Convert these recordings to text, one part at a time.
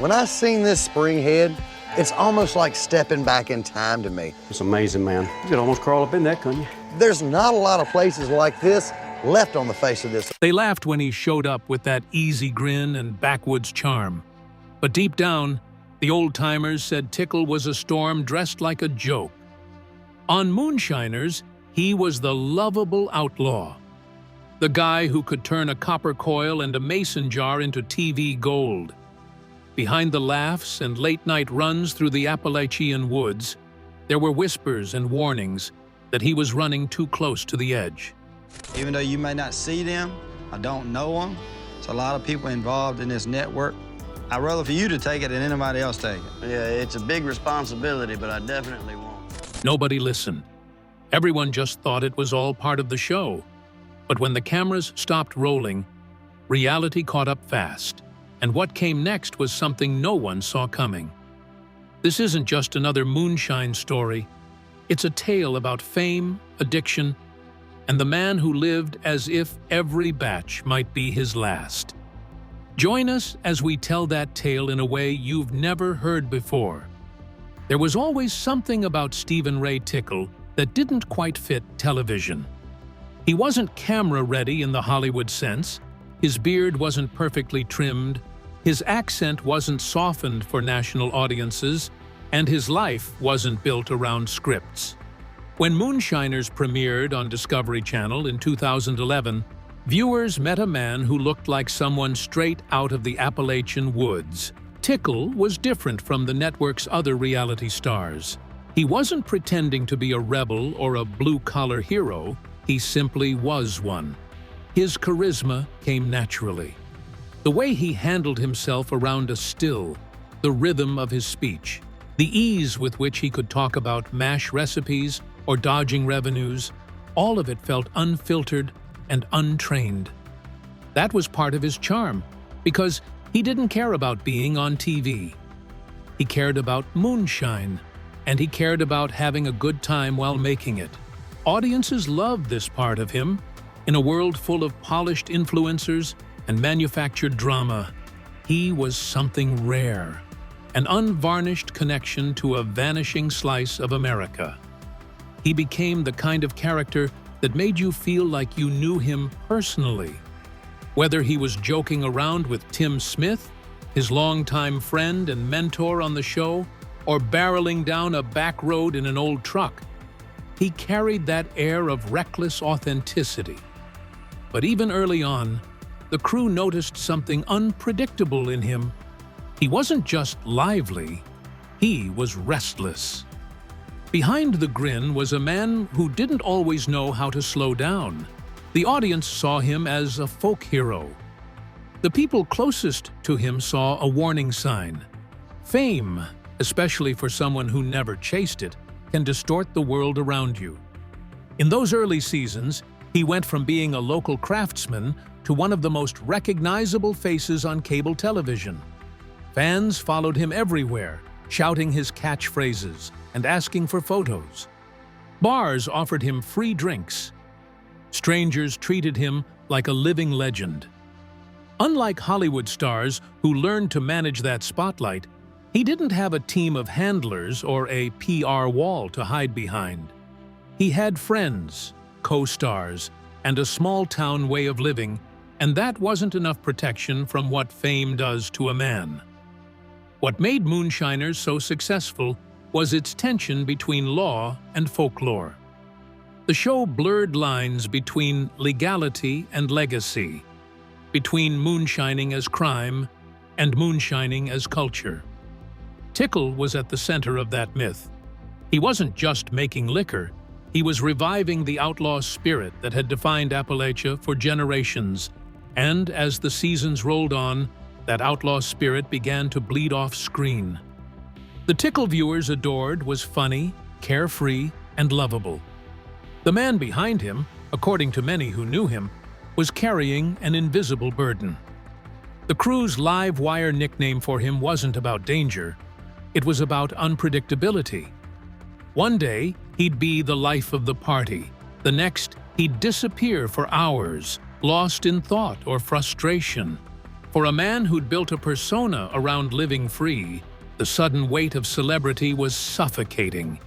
When I seen this spring head, it's almost like stepping back in time to me. It's amazing, man. You could almost crawl up in that, couldn't you? There's not a lot of places like this left on the face of this. They laughed when he showed up with that easy grin and backwoods charm. But deep down, the old-timers said Tickle was a storm dressed like a joke. On Moonshiners, he was the lovable outlaw. The guy who could turn a copper coil and a mason jar into TV gold. Behind the laughs and late-night runs through the Appalachian woods, there were whispers and warnings that he was running too close to the edge. Even though you may not see them, I don't know them, there's a lot of people involved in this network. I'd rather for you to take it than anybody else take it. Yeah, it's a big responsibility, but I definitely won't. Nobody listened. Everyone just thought it was all part of the show. But when the cameras stopped rolling, reality caught up fast. And what came next was something no one saw coming. This isn't just another moonshine story. It's a tale about fame, addiction, and the man who lived as if every batch might be his last. Join us as we tell that tale in a way you've never heard before. There was always something about Stephen Ray Tickle that didn't quite fit television. He wasn't camera-ready in the Hollywood sense. His beard wasn't perfectly trimmed. His accent wasn't softened for national audiences, and his life wasn't built around scripts. When Moonshiners premiered on Discovery Channel in 2011, viewers met a man who looked like someone straight out of the Appalachian woods. Tickle was different from the network's other reality stars. He wasn't pretending to be a rebel or a blue-collar hero, he simply was one. His charisma came naturally. The way he handled himself around a still, the rhythm of his speech, the ease with which he could talk about MASH recipes or dodging revenues, all of it felt unfiltered and untrained. That was part of his charm, because he didn't care about being on TV. He cared about moonshine, and he cared about having a good time while making it. Audiences loved this part of him. In a world full of polished influencers and manufactured drama, he was something rare, an unvarnished connection to a vanishing slice of America. He became the kind of character that made you feel like you knew him personally. Whether he was joking around with Tim Smith, his longtime friend and mentor on the show, or barreling down a back road in an old truck, he carried that air of reckless authenticity. But even early on, the crew noticed something unpredictable in him. He wasn't just lively, he was restless. Behind the grin was a man who didn't always know how to slow down. The audience saw him as a folk hero. The people closest to him saw a warning sign. Fame, especially for someone who never chased it, can distort the world around you. In those early seasons, he went from being a local craftsman to one of the most recognizable faces on cable television. Fans followed him everywhere, shouting his catchphrases and asking for photos. Bars offered him free drinks. Strangers treated him like a living legend. Unlike Hollywood stars who learned to manage that spotlight, he didn't have a team of handlers or a PR wall to hide behind. He had friends, co-stars, and a small-town way of living, and that wasn't enough protection from what fame does to a man. What made Moonshiners so successful was its tension between law and folklore. The show blurred lines between legality and legacy, between moonshining as crime and moonshining as culture. Tickle was at the center of that myth. He wasn't just making liquor, he was reviving the outlaw spirit that had defined Appalachia for generations, and as the seasons rolled on, that outlaw spirit began to bleed off screen. The Tickle viewers adored was funny, carefree, and lovable. The man behind him, according to many who knew him, was carrying an invisible burden. The crew's live wire nickname for him wasn't about danger, it was about unpredictability. One day, he'd be the life of the party. The next, he'd disappear for hours, lost in thought or frustration. For a man who'd built a persona around living free, the sudden weight of celebrity was suffocating.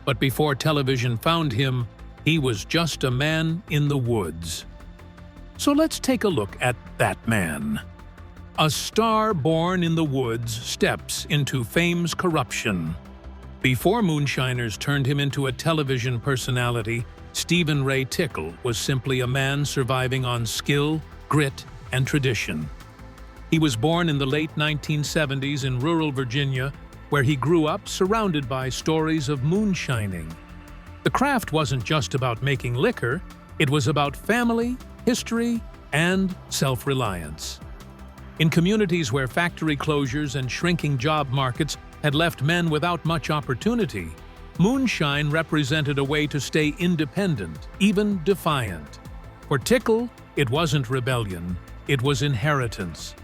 But before television found him, he was just a man in the woods. So let's take a look at that man. A star born in the woods steps into fame's corruption. Before Moonshiners turned him into a television personality, Stephen Ray Tickle was simply a man surviving on skill, grit, and tradition. He was born in the late 1970s in rural Virginia, where he grew up surrounded by stories of moonshining. The craft wasn't just about making liquor, it was about family, history, and self-reliance. In communities where factory closures and shrinking job markets had left men without much opportunity, moonshine represented a way to stay independent, even defiant. For Tickle, it wasn't rebellion, it was inheritance.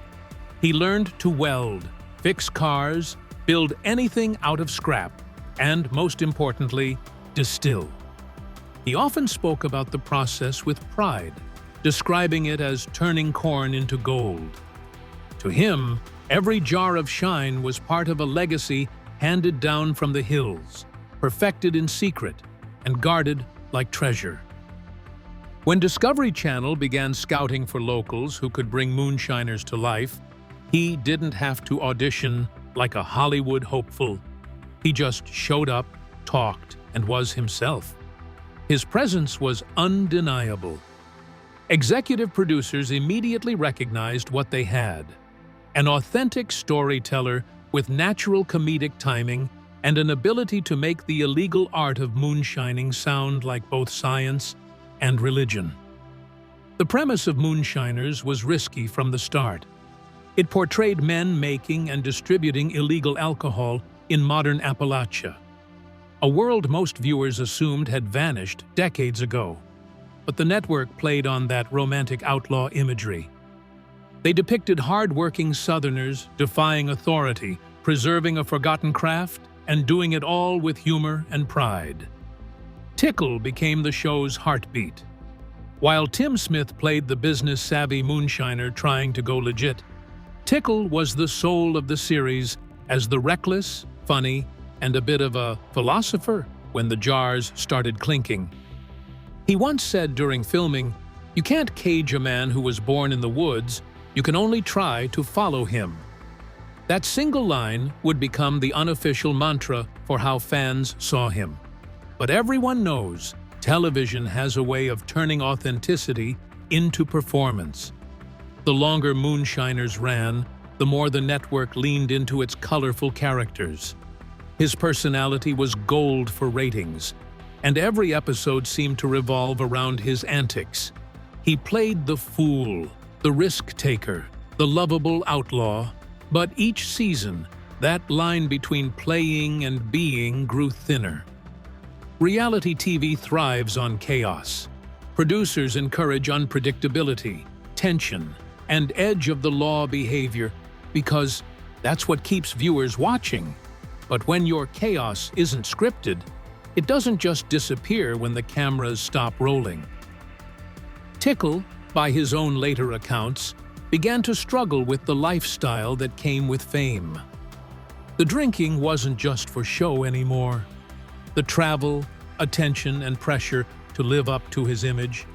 He learned to weld, fix cars, build anything out of scrap, and most importantly, distill. He often spoke about the process with pride, describing it as turning corn into gold. To him, every jar of shine was part of a legacy handed down from the hills, perfected in secret and guarded like treasure. When Discovery Channel began scouting for locals who could bring moonshiners to life, he didn't have to audition like a Hollywood hopeful. He just showed up, talked, and was himself. His presence was undeniable. Executive producers immediately recognized what they had: an authentic storyteller with natural comedic timing and an ability to make the illegal art of moonshining sound like both science and religion. The premise of Moonshiners was risky from the start. It portrayed men making and distributing illegal alcohol in modern Appalachia, a world most viewers assumed had vanished decades ago. But the network played on that romantic outlaw imagery. They depicted hard-working Southerners defying authority, preserving a forgotten craft, and doing it all with humor and pride. Tickle became the show's heartbeat. While Tim Smith played the business-savvy moonshiner trying to go legit, Tickle was the soul of the series as the reckless, funny, and a bit of a philosopher when the jars started clinking. He once said during filming, "You can't cage a man who was born in the woods, you can only try to follow him." That single line would become the unofficial mantra for how fans saw him. But everyone knows television has a way of turning authenticity into performance. The longer Moonshiners ran, the more the network leaned into its colorful characters. His personality was gold for ratings, and every episode seemed to revolve around his antics. He played the fool, the risk-taker, the lovable outlaw, but each season, that line between playing and being grew thinner. Reality TV thrives on chaos. Producers encourage unpredictability, tension, and edge-of-the-law behavior because that's what keeps viewers watching. But when your chaos isn't scripted, it doesn't just disappear when the cameras stop rolling. Tickle, by his own later accounts, began to struggle with the lifestyle that came with fame. The drinking wasn't just for show anymore. The travel, attention, and pressure to live up to his image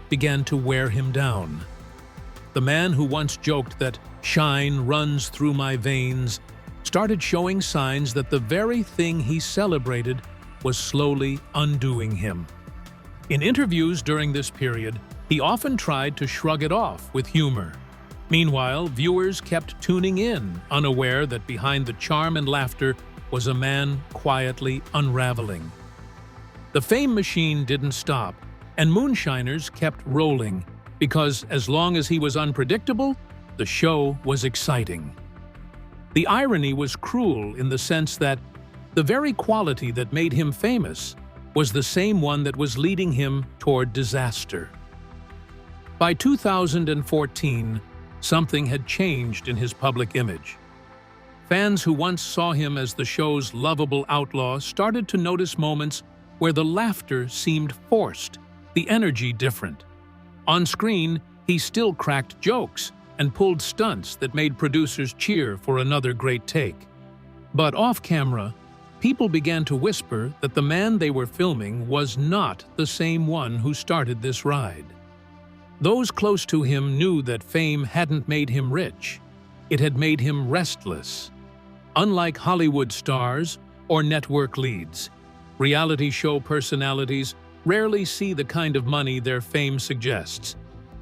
began to wear him down. The man who once joked that "shine runs through my veins" started showing signs that the very thing he celebrated was slowly undoing him. In interviews during this period, he often tried to shrug it off with humor. Meanwhile, viewers kept tuning in, unaware that behind the charm and laughter was a man quietly unraveling. The fame machine didn't stop, and Moonshiners kept rolling, because as long as he was unpredictable, the show was exciting. The irony was cruel in the sense that the very quality that made him famous was the same one that was leading him toward disaster. By 2014, something had changed in his public image. Fans who once saw him as the show's lovable outlaw started to notice moments where the laughter seemed forced, the energy different. On screen, he still cracked jokes, and pulled stunts that made producers cheer for another great take. But off-camera, people began to whisper that the man they were filming was not the same one who started this ride. Those close to him knew that fame hadn't made him rich. It had made him restless. Unlike Hollywood stars or network leads, reality show personalities rarely see the kind of money their fame suggests.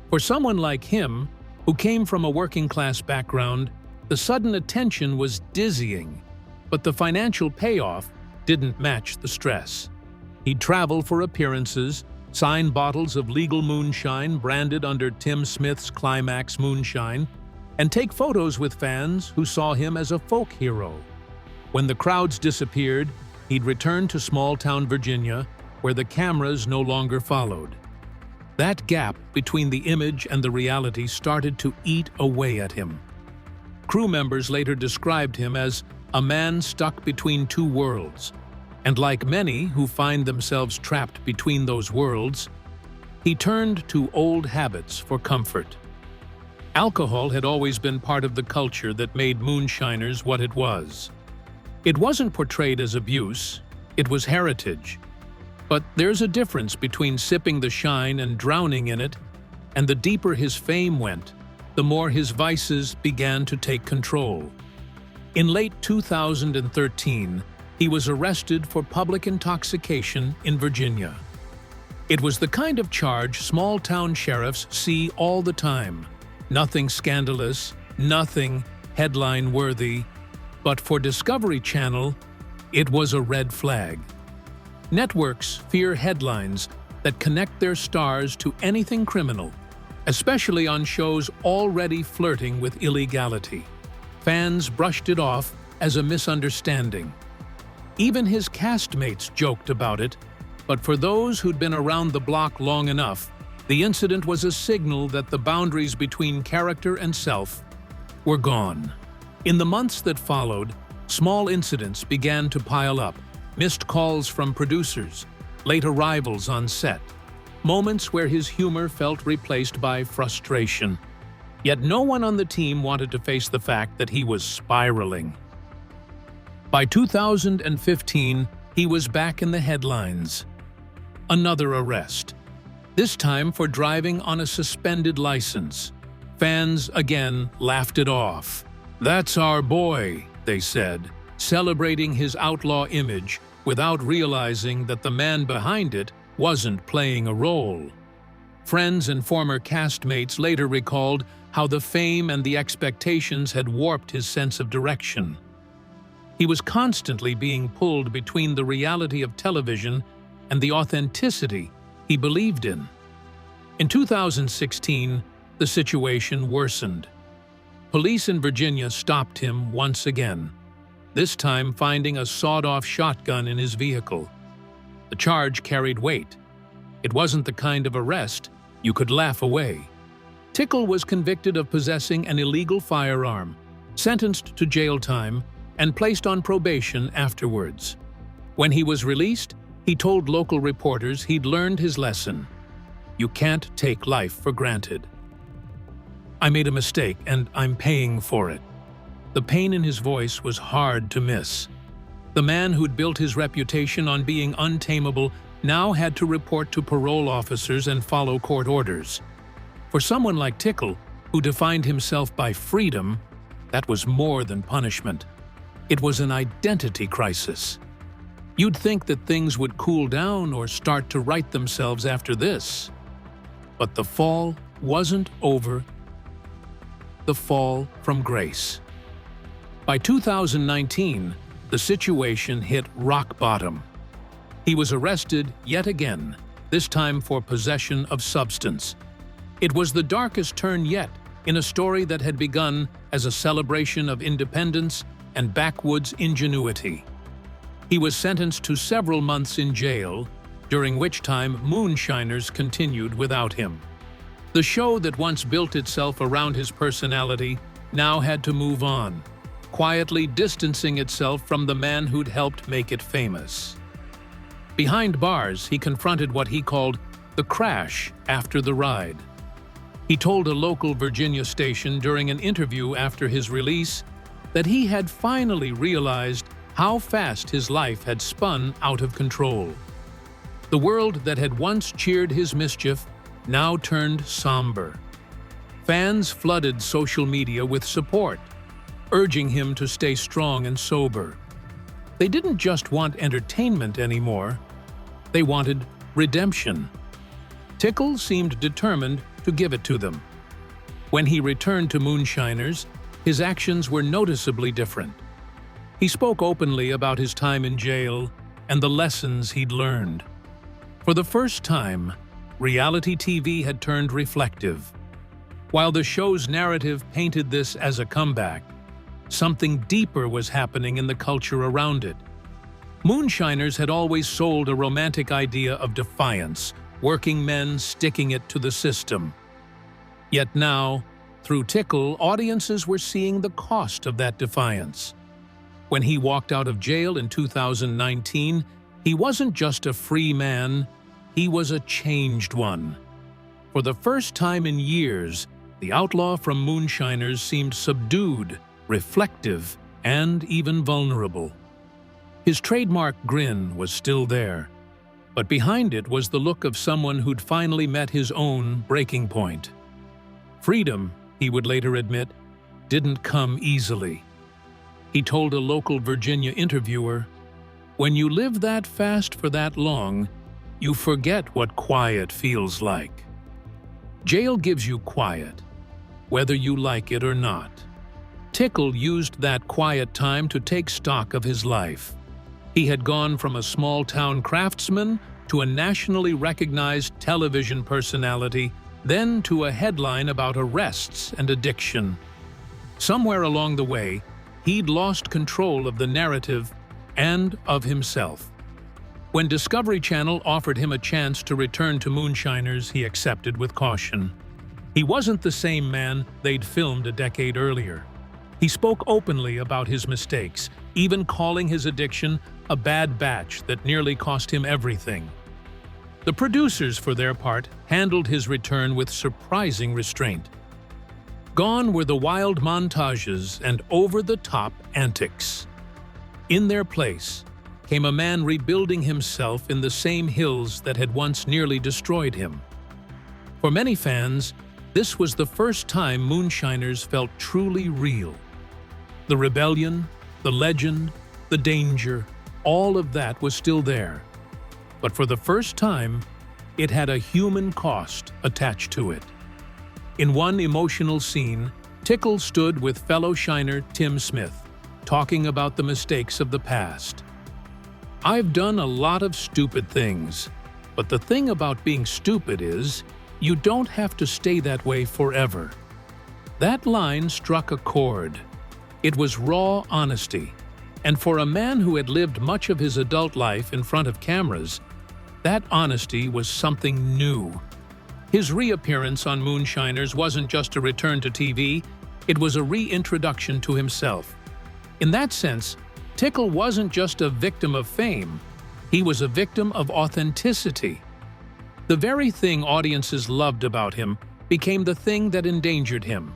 For someone like him, who came from a working-class background, the sudden attention was dizzying, but the financial payoff didn't match the stress. He'd travel for appearances, sign bottles of legal moonshine branded under Tim Smith's Climax Moonshine, and take photos with fans who saw him as a folk hero. When the crowds disappeared, he'd return to small-town Virginia, where the cameras no longer followed. That gap between the image and the reality started to eat away at him. Crew members later described him as a man stuck between two worlds, and like many who find themselves trapped between those worlds, he turned to old habits for comfort. Alcohol had always been part of the culture that made Moonshiners what it was. It wasn't portrayed as abuse, it was heritage. But there's a difference between sipping the shine and drowning in it, and the deeper his fame went, the more his vices began to take control. In late 2013, he was arrested for public intoxication in Virginia. It was the kind of charge small-town sheriffs see all the time. Nothing scandalous, nothing headline-worthy, but for Discovery Channel, it was a red flag. Networks fear headlines that connect their stars to anything criminal, especially on shows already flirting with illegality. Fans brushed it off as a misunderstanding. Even his castmates joked about it, but for those who'd been around the block long enough, the incident was a signal that the boundaries between character and self were gone. In the months that followed, small incidents began to pile up. Missed calls from producers, late arrivals on set, moments where his humor felt replaced by frustration. Yet no one on the team wanted to face the fact that he was spiraling. By 2015, he was back in the headlines. Another arrest, this time for driving on a suspended license. Fans again laughed it off. "That's our boy," they said, celebrating his outlaw image without realizing that the man behind it wasn't playing a role. Friends and former castmates later recalled how the fame and the expectations had warped his sense of direction. He was constantly being pulled between the reality of television and the authenticity he believed in. In 2016, the situation worsened. Police in Virginia stopped him once again, this time finding a sawed-off shotgun in his vehicle. The charge carried weight. It wasn't the kind of arrest you could laugh away. Tickle was convicted of possessing an illegal firearm, sentenced to jail time, and placed on probation afterwards. When he was released, he told local reporters he'd learned his lesson. You can't take life for granted. "I made a mistake, and I'm paying for it." The pain in his voice was hard to miss. The man who'd built his reputation on being untamable now had to report to parole officers and follow court orders. For someone like Tickle, who defined himself by freedom, that was more than punishment. It was an identity crisis. You'd think that things would cool down or start to right themselves after this. But the fall wasn't over. The fall from grace. By 2019, the situation hit rock bottom. He was arrested yet again, this time for possession of substance. It was the darkest turn yet in a story that had begun as a celebration of independence and backwoods ingenuity. He was sentenced to several months in jail, during which time Moonshiners continued without him. The show that once built itself around his personality now had to move on, quietly distancing itself from the man who'd helped make it famous. Behind bars, he confronted what he called the crash after the ride. He told a local Virginia station during an interview after his release that he had finally realized how fast his life had spun out of control. The world that had once cheered his mischief now turned somber. Fans flooded social media with support, urging him to stay strong and sober. They didn't just want entertainment anymore, they wanted redemption. Tickle seemed determined to give it to them. When he returned to Moonshiners, his actions were noticeably different. He spoke openly about his time in jail and the lessons he'd learned. For the first time, reality TV had turned reflective. While the show's narrative painted this as a comeback, something deeper was happening in the culture around it. Moonshiners had always sold a romantic idea of defiance, working men sticking it to the system. Yet now, through Tickle, audiences were seeing the cost of that defiance. When he walked out of jail in 2019, he wasn't just a free man, he was a changed one. For the first time in years, the outlaw from Moonshiners seemed subdued, reflective, and even vulnerable. His trademark grin was still there, but behind it was the look of someone who'd finally met his own breaking point. Freedom, he would later admit, didn't come easily. He told a local Virginia interviewer, "When you live that fast for that long, you forget what quiet feels like." Jail gives you quiet, whether you like it or not. Tickle used that quiet time to take stock of his life. He had gone from a small-town craftsman to a nationally recognized television personality, then to a headline about arrests and addiction. Somewhere along the way, he'd lost control of the narrative and of himself. When Discovery Channel offered him a chance to return to Moonshiners, he accepted with caution. He wasn't the same man they'd filmed a decade earlier. He spoke openly about his mistakes, even calling his addiction a bad batch that nearly cost him everything. The producers, for their part, handled his return with surprising restraint. Gone were the wild montages and over-the-top antics. In their place came a man rebuilding himself in the same hills that had once nearly destroyed him. For many fans, this was the first time Moonshiners felt truly real. The rebellion, the legend, the danger, all of that was still there. But for the first time, it had a human cost attached to it. In one emotional scene, Tickle stood with fellow shiner Tim Smith, talking about the mistakes of the past. "I've done a lot of stupid things, but the thing about being stupid is, you don't have to stay that way forever." That line struck a chord. It was raw honesty, and for a man who had lived much of his adult life in front of cameras, that honesty was something new. His reappearance on Moonshiners wasn't just a return to TV, it was a reintroduction to himself. In that sense, Tickle wasn't just a victim of fame, he was a victim of authenticity. The very thing audiences loved about him became the thing that endangered him.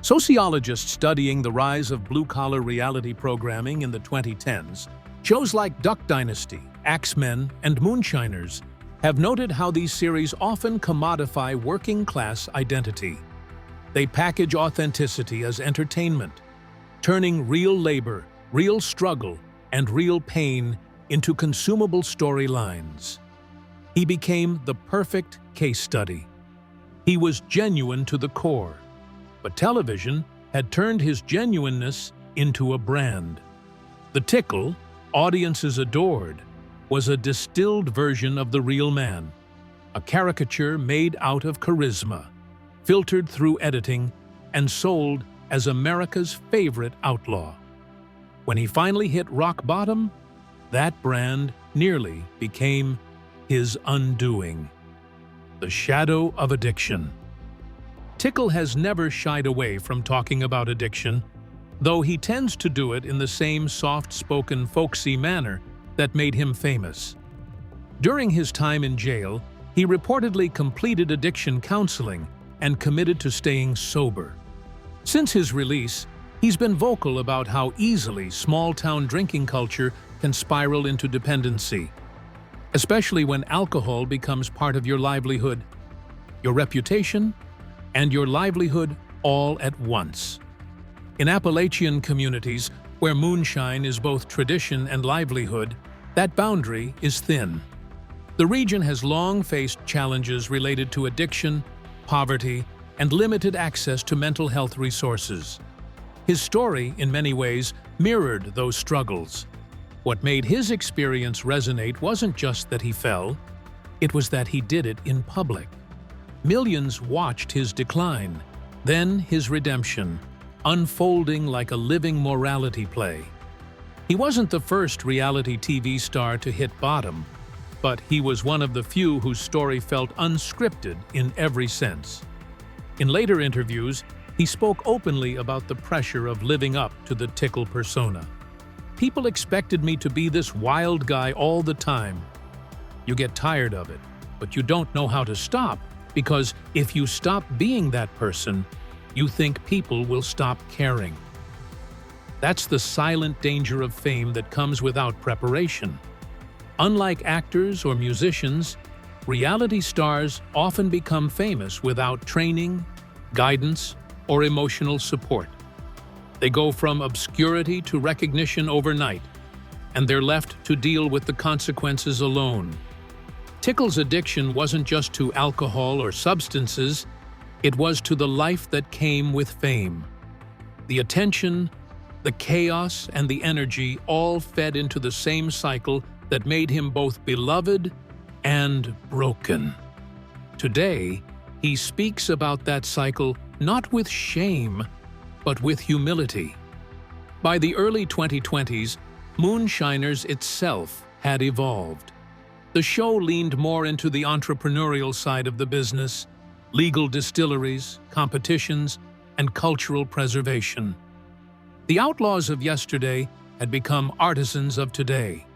Sociologists studying the rise of blue-collar reality programming in the 2010s, shows like Duck Dynasty, Axemen, and Moonshiners, have noted how these series often commodify working-class identity. They package authenticity as entertainment, turning real labor, real struggle, and real pain into consumable storylines. He became the perfect case study. He was genuine to the core, but television had turned his genuineness into a brand. The Tickle, audiences adored, was a distilled version of the real man, a caricature made out of charisma, filtered through editing, and sold as America's favorite outlaw. When he finally hit rock bottom, that brand nearly became his undoing. The shadow of addiction. Tickle has never shied away from talking about addiction, though he tends to do it in the same soft-spoken, folksy manner that made him famous. During his time in jail, He reportedly completed addiction counseling and committed to staying sober. Since his release, he's been vocal about how easily small-town drinking culture can spiral into dependency, especially when alcohol becomes part of your livelihood, your reputation, and your livelihood all at once. In Appalachian communities, where moonshine is both tradition and livelihood, that boundary is thin. The region has long faced challenges related to addiction, poverty, and limited access to mental health resources. His story, in many ways, mirrored those struggles. What made his experience resonate wasn't just that he fell, it was that he did it in public. Millions watched his decline, then his redemption, unfolding like a living morality play. He wasn't the first reality TV star to hit bottom, but he was one of the few whose story felt unscripted in every sense. In later interviews, he spoke openly about the pressure of living up to the Tickle persona. People expected me to be this wild guy all the time. You get tired of it, but you don't know how to stop, because if you stop being that person, you think people will stop caring. That's the silent danger of fame that comes without preparation. Unlike actors or musicians, reality stars often become famous without training, guidance, or emotional support. They go from obscurity to recognition overnight, and they're left to deal with the consequences alone. Tickle's addiction wasn't just to alcohol or substances, it was to the life that came with fame. The attention, the chaos, and the energy all fed into the same cycle that made him both beloved and broken. Today, he speaks about that cycle not with shame, but with humility. By the early 2020s, Moonshiners itself had evolved. The show leaned more into the entrepreneurial side of the business, legal distilleries, competitions, and cultural preservation. The outlaws of yesterday had become artisans of today.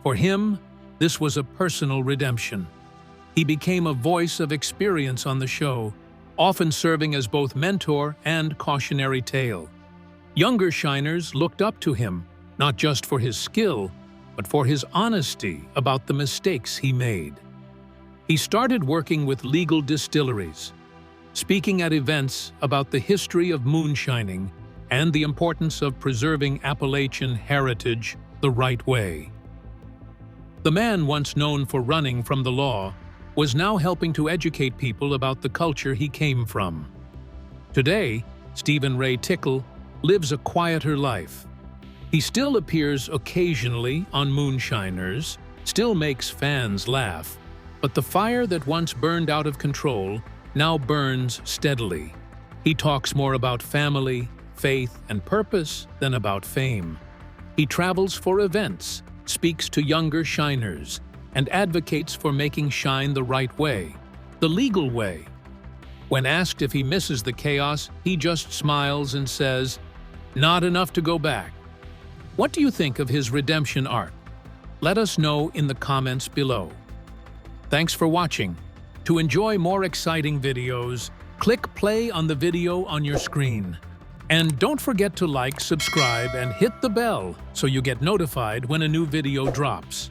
For him, this was a personal redemption. He became a voice of experience on the show, often serving as both mentor and cautionary tale. Younger shiners looked up to him, not just for his skill, but for his honesty about the mistakes he made. He started working with legal distilleries, speaking at events about the history of moonshining and the importance of preserving Appalachian heritage the right way. The man once known for running from the law was now helping to educate people about the culture he came from. Today, Stephen Ray Tickle lives a quieter life. He still appears occasionally on Moonshiners, still makes fans laugh, but the fire that once burned out of control now burns steadily. He talks more about family, faith, and purpose than about fame. He travels for events, speaks to younger shiners, and advocates for making shine the right way, the legal way. When asked if he misses the chaos, he just smiles and says, "Not enough to go back." What do you think of his redemption arc? Let us know in the comments below. Thanks for watching. To enjoy more exciting videos, click play on the video on your screen. And don't forget to like, subscribe, and hit the bell so you get notified when a new video drops.